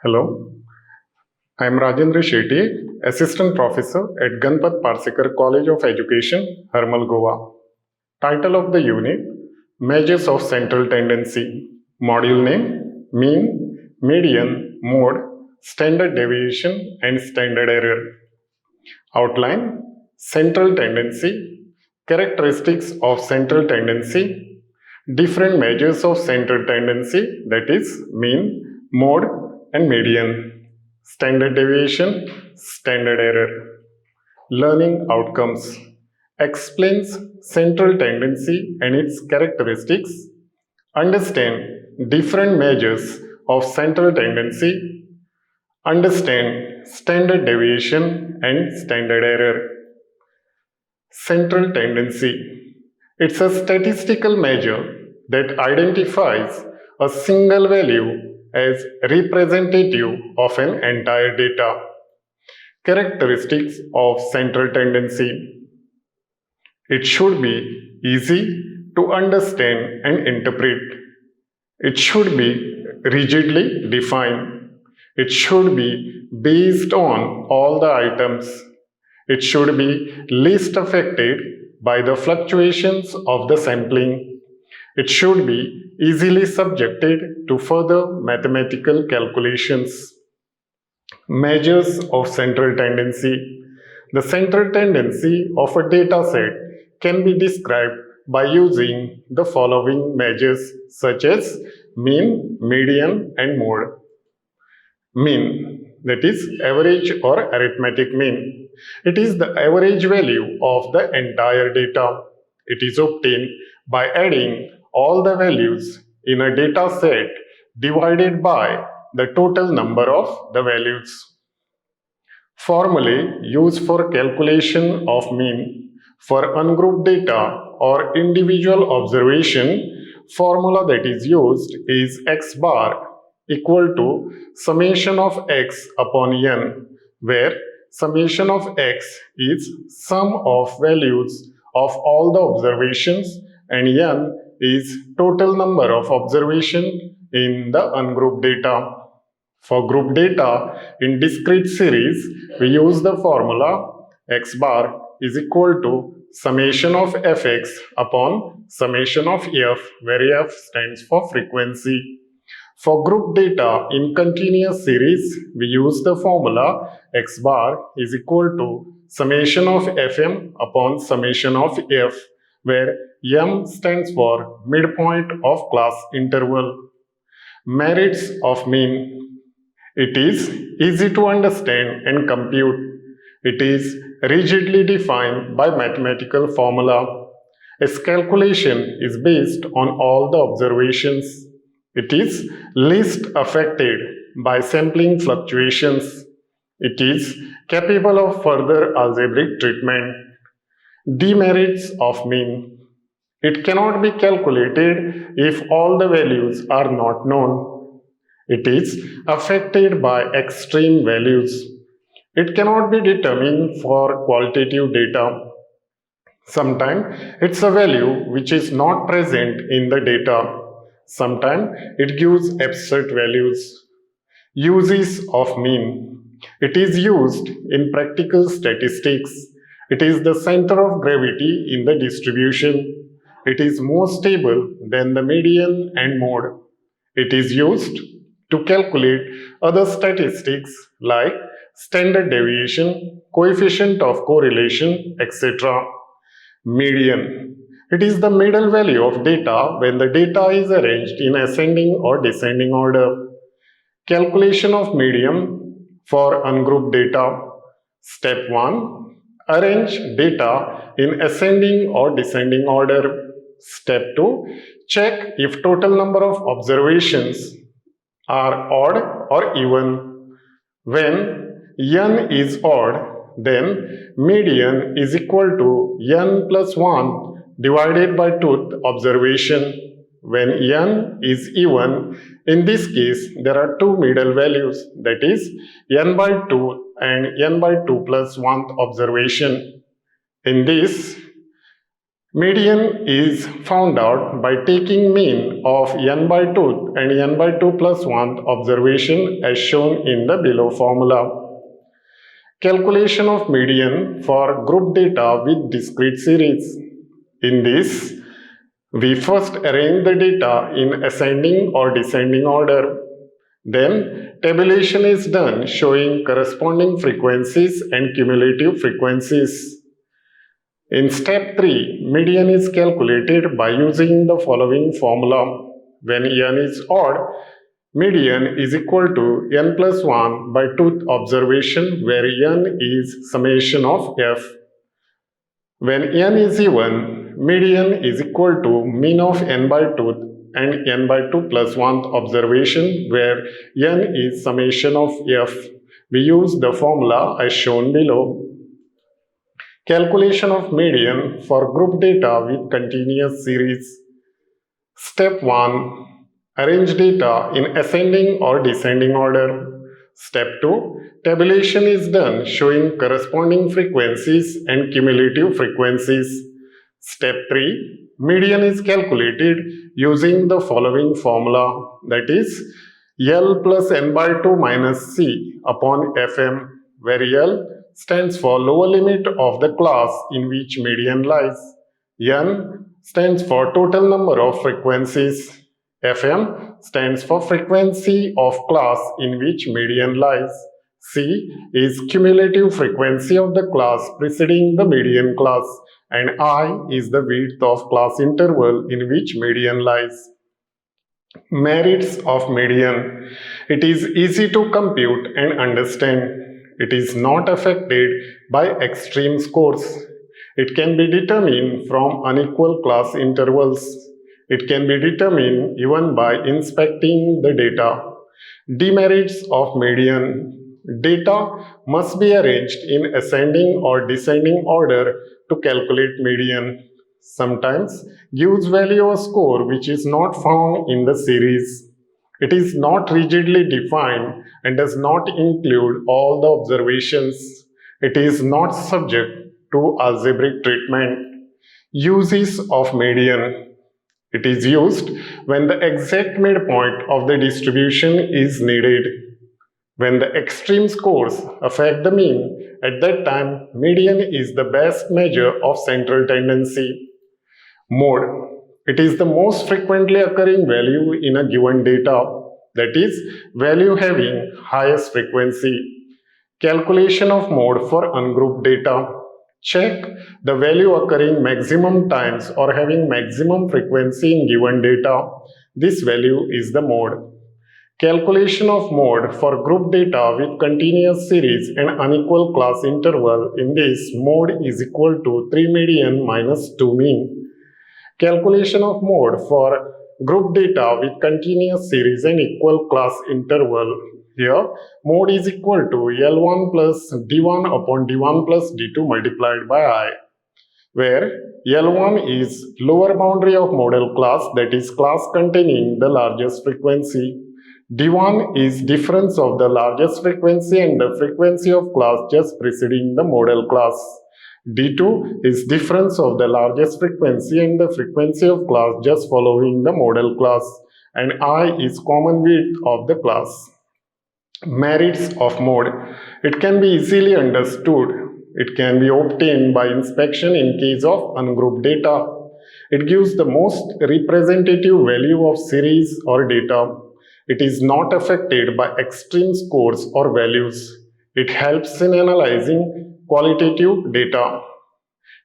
Hello, I am Rajendra Shetty, Assistant Professor at Ganpat Parsekar College of Education, Harmal, Goa. Title of the unit Measures of Central Tendency. Module name Mean, Median, Mode, Standard Deviation, and Standard Error. Outline Central Tendency, Characteristics of Central Tendency, different measures of central tendency, that is mean, mode, and median, standard deviation, standard error. Learning outcomes explains central tendency and its characteristics, understand different measures of central tendency, understand standard deviation and standard error. Central tendency. It's a statistical measure that identifies a single value as representative of an entire data. Characteristics of central tendency. It should be easy to understand and interpret. It should be rigidly defined. It should be based on all the items. It should be least affected by the fluctuations of the sampling. It should be easily subjected to further mathematical calculations. Measures of central tendency. The central tendency of a data set can be described by using the following measures such as mean, median, and mode. Mean, that is average or arithmetic mean. It is the average value of the entire data. It is obtained by adding all the values in a data set divided by the total number of the values. Formulae used for calculation of mean. For ungrouped data or individual observation, formula that is used is x bar equal to summation of x upon n, where summation of x is sum of values of all the observations and n is total number of observation in the ungrouped data. For group data in discrete series, we use the formula x bar is equal to summation of fx upon summation of f, where f stands for frequency. For group data in continuous series, we use the formula x bar is equal to summation of fm upon summation of f, where m stands for midpoint of class interval. Merits of mean. It is easy to understand and compute. It is rigidly defined by mathematical formula. Its calculation is based on all the observations. It is least affected by sampling fluctuations. It is capable of further algebraic treatment. Demerits of mean. It cannot be calculated if all the values are not known. It is affected by extreme values. It cannot be determined for qualitative data. Sometimes it's a value which is not present in the data. Sometimes it gives abstract values. Uses of mean. It is used in practical statistics. It is the center of gravity in the distribution. It is more stable than the median and mode. It is used to calculate other statistics like standard deviation, coefficient of correlation, etc. Median. It is the middle value of data when the data is arranged in ascending or descending order. Calculation of median for ungrouped data. Step 1. Arrange data in ascending or descending order. Step 2. Check if total number of observations are odd or even. When n is odd, then median is equal to n plus 1 divided by 2th observation. When n is even, in this case there are two middle values, that is n by 2 and n by 2 plus 1th observation. In this, Median is found out by taking mean of n by 2 and n by 2 plus 1 observation as shown in the below formula. Calculation of median for group data with discrete series. In this, we first arrange the data in ascending or descending order. Then, tabulation is done showing corresponding frequencies and cumulative frequencies. In step 3, median is calculated by using the following formula. When n is odd, median is equal to n plus 1 by 2th observation where n is summation of f. When n is even, median is equal to mean of n by 2th and n by 2 plus 1th observation where n is summation of f. We use the formula as shown below. Calculation of median for group data with continuous series. Step 1. Arrange data in ascending or descending order. Step 2. Tabulation is done showing corresponding frequencies and cumulative frequencies. Step 3. Median is calculated using the following formula, that is L plus n by 2 minus C upon Fm, where L stands for lower limit of the class in which median lies. N stands for total number of frequencies. Fm stands for frequency of class in which median lies. C is cumulative frequency of the class preceding the median class, and I is the width of class interval in which median lies. Merits of median. It is easy to compute and understand. It is not affected by extreme scores. It can be determined from unequal class intervals. It can be determined even by inspecting the data. Demerits of median. Data must be arranged in ascending or descending order to calculate median. Sometimes gives value a score which is not found in the series. It is not rigidly defined and does not include all the observations. It is not subject to algebraic treatment. Uses of median. It is used when the exact midpoint of the distribution is needed. When the extreme scores affect the mean, at that time median is the best measure of central tendency. Mode. It is the most frequently occurring value in a given data, that is, value having highest frequency. Calculation of mode for ungrouped data. Check the value occurring maximum times or having maximum frequency in given data. This value is the mode. Calculation of mode for group data with continuous series and unequal class interval. In this, mode is equal to 3 median minus 2 mean. Calculation of mode for group data with continuous series and equal class interval. Here, mode is equal to L1 plus D1 upon D1 plus D2 multiplied by I, where L1 is lower boundary of model class, that is class containing the largest frequency. D1 is difference of the largest frequency and the frequency of class just preceding the model class. D2 is difference of the largest frequency and the frequency of class just following the model class, and I is common width of the class. Merits of mode. It can be easily understood. It can be obtained by inspection in case of ungrouped data. It gives the most representative value of series or data. It is not affected by extreme scores or values. It helps in analyzing qualitative data.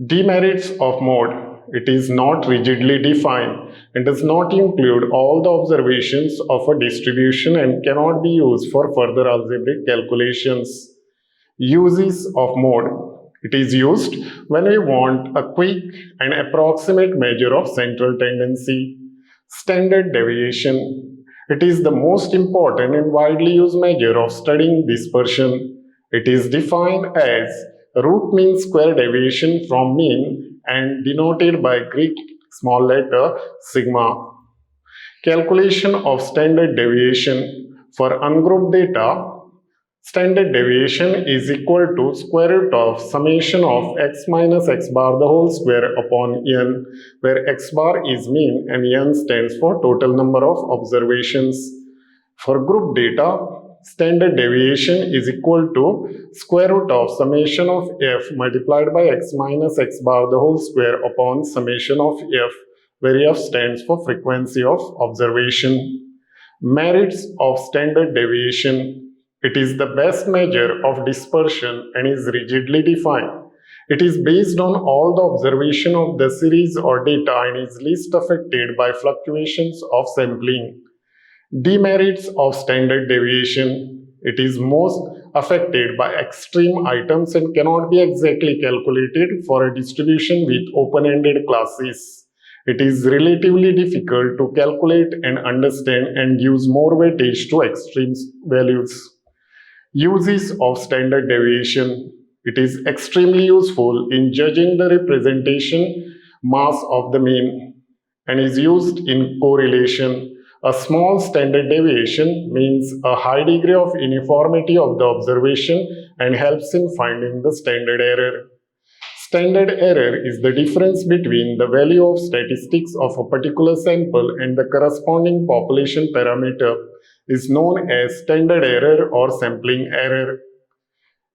Demerits of mode. It is not rigidly defined and does not include all the observations of a distribution and cannot be used for further algebraic calculations. Uses of mode. It is used when we want a quick and approximate measure of central tendency. Standard deviation. It is the most important and widely used measure of studying dispersion. It is defined as root mean square deviation from mean and denoted by Greek small letter sigma. Calculation of standard deviation for ungrouped data. Standard deviation is equal to square root of summation of x minus x bar the whole square upon n, where x bar is mean and n stands for total number of observations. For group data, standard deviation is equal to square root of summation of f multiplied by x minus x bar the whole square upon summation of f, where f stands for frequency of observation. Merits of standard deviation. It is the best measure of dispersion and is rigidly defined. It is based on all the observation of the series or data and is least affected by fluctuations of sampling. Demerits of standard deviation. It is most affected by extreme items and cannot be exactly calculated for a distribution with open-ended classes. It is relatively difficult to calculate and understand and gives more weightage to extreme values. Uses of standard deviation. It is extremely useful in judging the representation mass of the mean and is used in correlation. A small standard deviation means a high degree of uniformity of the observation and helps in finding the standard error. Standard error is the difference between the value of statistics of a particular sample and the corresponding population parameter is known as standard error or sampling error.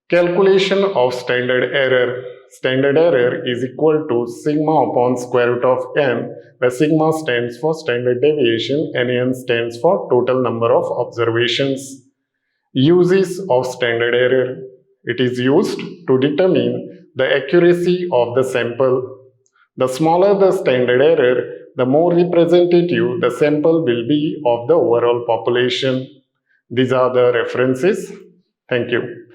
Calculation of standard error. Standard error is equal to sigma upon square root of n, where sigma stands for standard deviation and n stands for total number of observations. Uses of standard error. It is used to determine the accuracy of the sample. The smaller the standard error, the more representative the sample will be of the overall population. These are the references. Thank you.